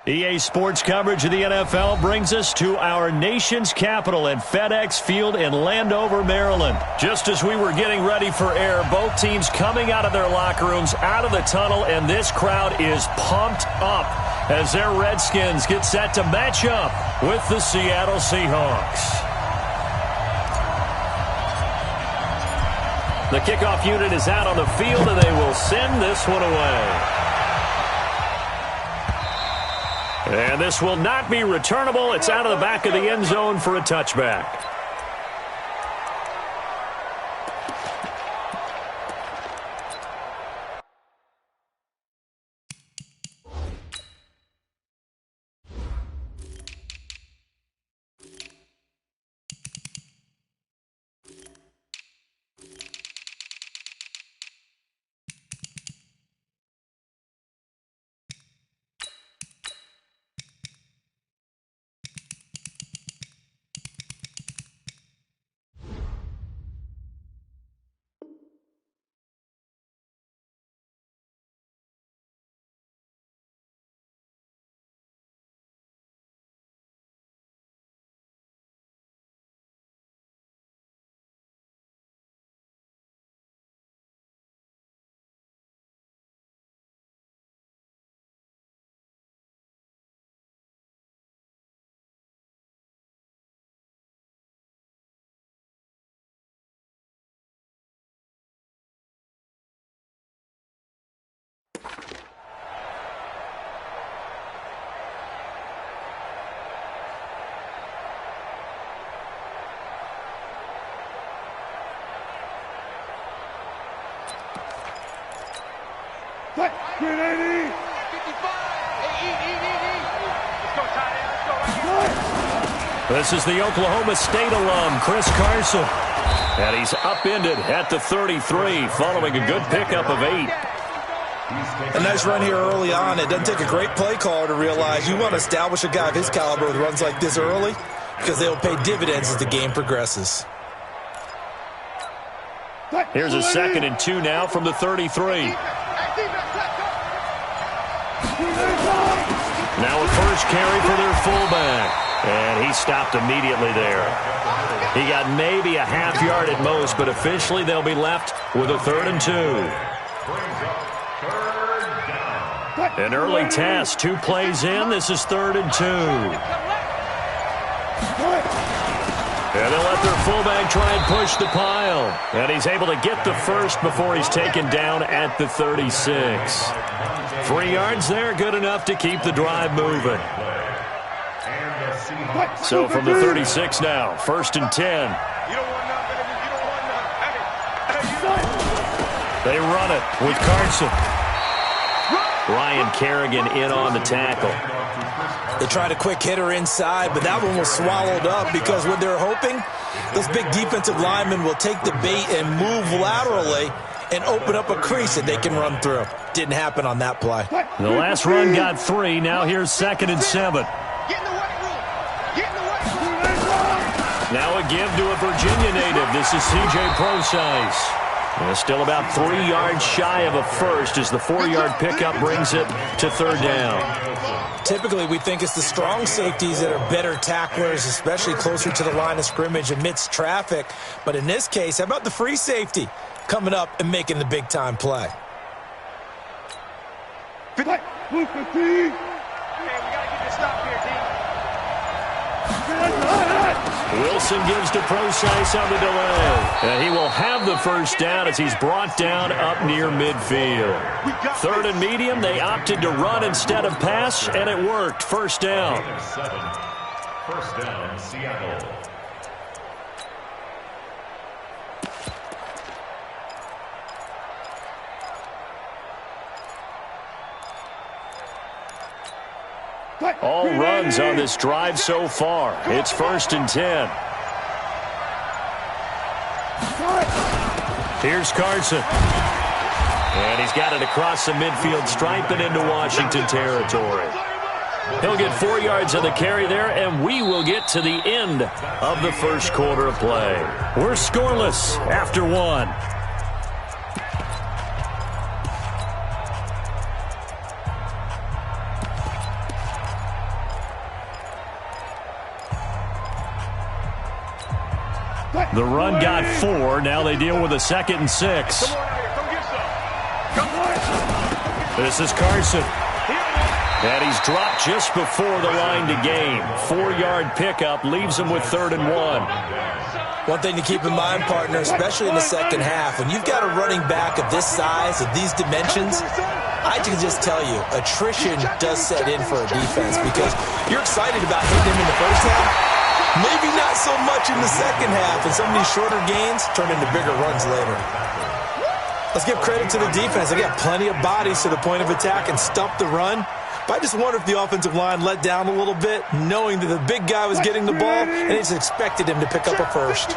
EA Sports coverage of the NFL brings us to our nation's capital at FedEx Field in Landover, Maryland. Just as we were getting ready for air, both teams coming out of their locker rooms, out of the tunnel, and this crowd is pumped up as their Redskins get set to match up with the Seattle Seahawks. The kickoff unit is out on the field, and they will send this one away. And this will not be returnable. It's out of the back of the end zone for a touchback. This is the Oklahoma State alum, Chris Carson. And he's upended at the 33 following a good pickup of 8. A nice run here early on. It doesn't take a great play caller to realize you want to establish a guy of his caliber with runs like this early because they'll pay dividends as the game progresses. Here's a 2nd and 2 now from the 33. Now a first carry for their fullback. And he stopped immediately there. He got maybe a half yard at most, but officially they'll be left with a 3rd and 2. An early test, 2 plays in. This is 3rd and 2. And they'll let their fullback try and push the pile. And he's able to get the first before he's taken down at the 36. 3 yards there, good enough to keep the drive moving. So from the 36 now, 1st and 10. They run it with Carson. Ryan Kerrigan in on the tackle. They tried a quick hitter inside, but that one was swallowed up because what they're hoping, those big defensive linemen will take the bait and move laterally and open up a crease that they can run through. Didn't happen on that play. The last run got 3. Now here's 2nd and 7. Now a give to a Virginia native. This is C.J. Procise. Still about 3 yards shy of a first as the 4-yard pickup brings it to 3rd down. Typically, we think it's the strong safeties that are better tacklers, especially closer to the line of scrimmage amidst traffic. But in this case, how about the free safety coming up and making the big-time play? Hey, we got to get this stop here, team. Wilson gives to Procise on the delay. And he will have the first down as he's brought down up near midfield. 3rd and medium, they opted to run instead of pass, and it worked. First down. 1st down, Seattle. All runs on this drive so far. It's 1st and 10. Here's Carson. And he's got it across the midfield stripe and into Washington territory. He'll get 4 yards of the carry there, and we will get to the end of the first quarter of play. We're scoreless after 1. The run got 4. Now they deal with a 2nd and 6. This is Carson. And he's dropped just before the line to gain. 4-yard pickup leaves him with 3rd and 1. One thing to keep in mind, partner, especially in the second half, when you've got a running back of this size, of these dimensions, I can just tell you, attrition does set in for a defense because you're excited about hitting him in the first half. Maybe not so much in the second half, and some of these shorter gains turn into bigger runs later. Let's give credit to the defense. They got plenty of bodies to the point of attack and stump the run. But I just wonder if the offensive line let down a little bit, knowing that the big guy was getting the ball, and they just expected him to pick up a first.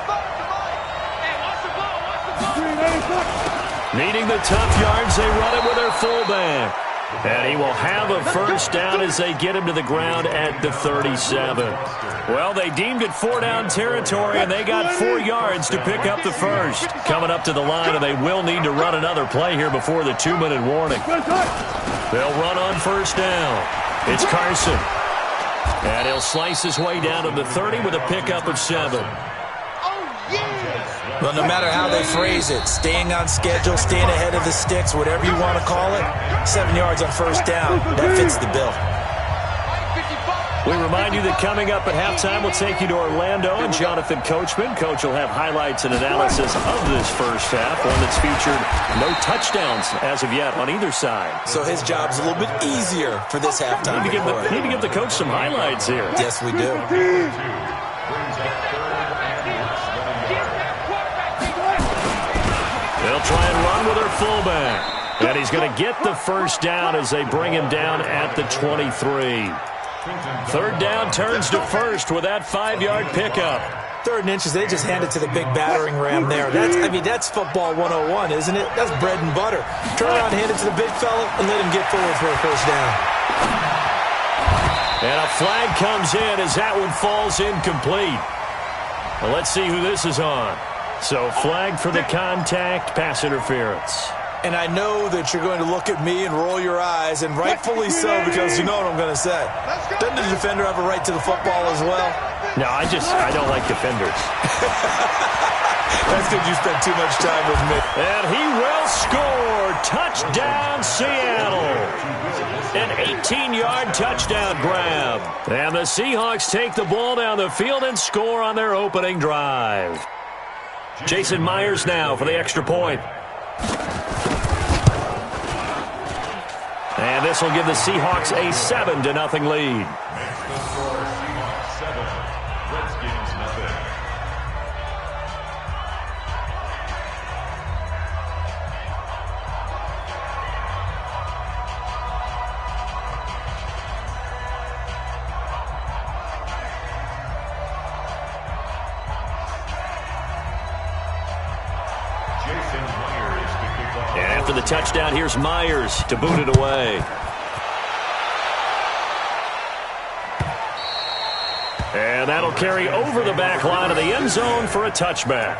Needing the tough yards, they run it with their fullback. And he will have a first down as they get him to the ground at the 37. Well, they deemed it 4-down territory, and they got 4 yards to pick up the first. Coming up to the line, and they will need to run another play here before the 2-minute warning. They'll run on first down. It's Carson. And he'll slice his way down to the 30 with a pickup of 7. Well, no matter how they phrase it, staying on schedule, staying ahead of the sticks, whatever you want to call it, 7 yards on first down, that fits the bill. We remind you that coming up at halftime, we'll take you to Orlando and Jonathan Coachman. Coach will have highlights and analysis of this first half, one that's featured no touchdowns as of yet on either side. So his job's a little bit easier for this halftime. Need to give the coach some highlights here. Yes, we do. They'll try and run with their fullback. And he's going to get the first down as they bring him down at the 23. 3rd down turns to first with that 5-yard pickup. 3rd and inches, they just hand it to the big battering ram there. That's football 101, isn't it? That's bread and butter. Turn around, hand it to the big fella, and let him get forward for a first down. And a flag comes in as that one falls incomplete. Well, let's see who this is on. So flag for the contact, pass interference. And I know that you're going to look at me and roll your eyes, and rightfully so, because you know what I'm going to say. Doesn't the defender have a right to the football as well? No, I don't like defenders. That's because you spent too much time with me. And he will score. Touchdown, Seattle. An 18-yard touchdown grab. And the Seahawks take the ball down the field and score on their opening drive. Jason Myers now for the extra point. And this will give the Seahawks a 7-0 lead. And after the touchdown, here's Myers to boot it away. And that'll carry over the back line of the end zone for a touchback.